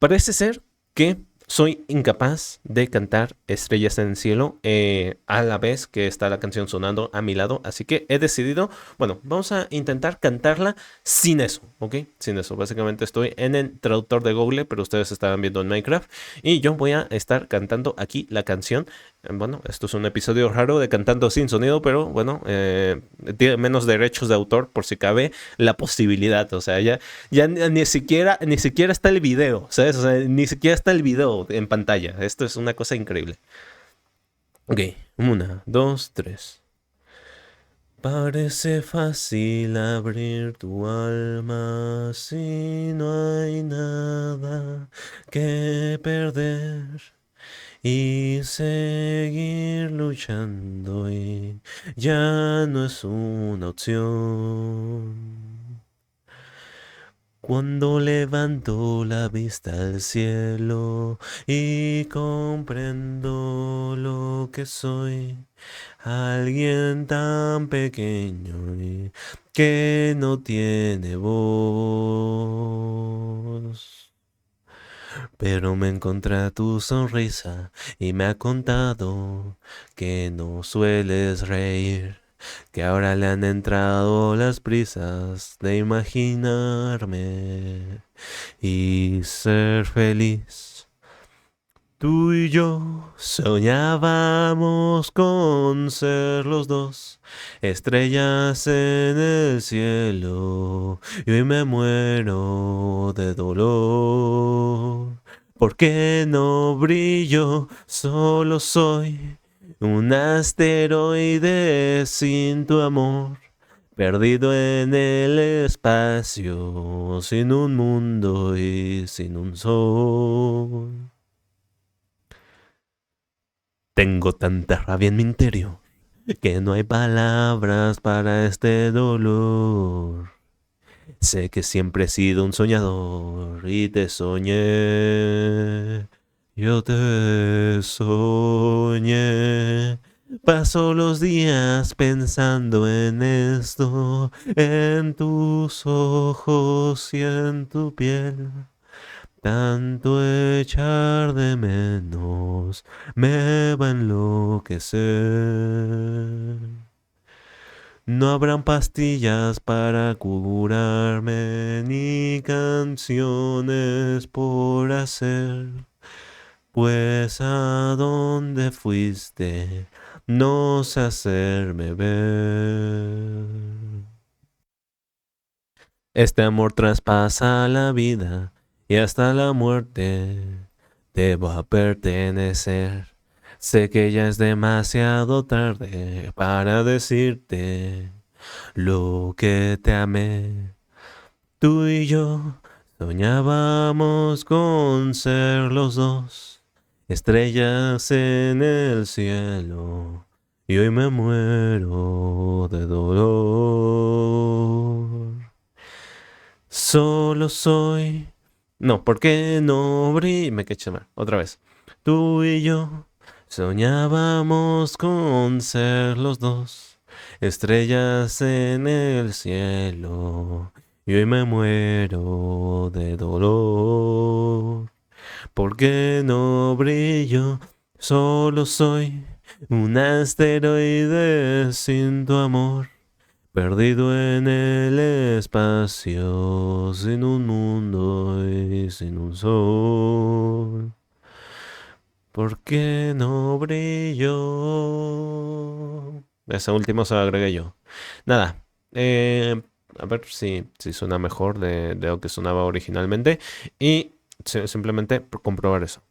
Parece ser que soy incapaz de cantar Estrellas en el cielo a la vez que está la canción sonando a mi lado. Así que he decidido, bueno, vamos a intentar cantarla sin eso, ¿ok? Sin eso. Básicamente estoy en el traductor de Google, pero ustedes estaban viendo en Minecraft. Y yo voy a estar cantando aquí la canción. Bueno, esto es un episodio raro de cantando sin sonido, pero bueno, tiene menos derechos de autor por si cabe la posibilidad. O sea, ya ni siquiera está el video, ¿sabes? O sea, ni siquiera está el video en pantalla. Esto es una cosa increíble. Ok, una, dos, tres. Parece fácil abrir tu alma si no hay nada que perder y seguir luchando y ya no es una opción. Cuando levanto la vista al cielo y comprendo lo que soy, alguien tan pequeño y que no tiene voz. Pero me encontré tu sonrisa y me ha contado que no sueles reír, que ahora le han entrado las prisas de imaginarme y ser feliz. Tú y yo soñábamos con ser los dos estrellas en el cielo y hoy me muero de dolor. ¿Por qué no brillo? Solo soy un asteroide sin tu amor, perdido en el espacio, sin un mundo y sin un sol. Tengo tanta rabia en mi interior que no hay palabras para este dolor. Sé que siempre he sido un soñador y te soñé. Yo te soñé. Paso los días pensando en esto, en tus ojos y en tu piel. Tanto echar de menos me va a enloquecer. No habrán pastillas para curarme ni canciones por hacer, pues a dónde fuiste no sé hacerme ver. Este amor traspasa la vida y hasta la muerte debo a pertenecer. Sé que ya es demasiado tarde para decirte lo que te amé. Tú y yo soñábamos con ser los dos estrellas en el cielo y hoy me muero de dolor. Solo soy... No, ¿por qué no brillo? Me quedé mal. Otra vez. Tú y yo soñábamos con ser los dos estrellas en el cielo y hoy me muero de dolor. ¿Por qué no brillo? Solo soy un asteroide sin tu amor, perdido en el espacio, sin un mundo y sin un sol. ¿Por qué no brillo? Esa última se la agregué yo. Nada. A ver si suena mejor de lo que sonaba originalmente. Y simplemente por comprobar eso.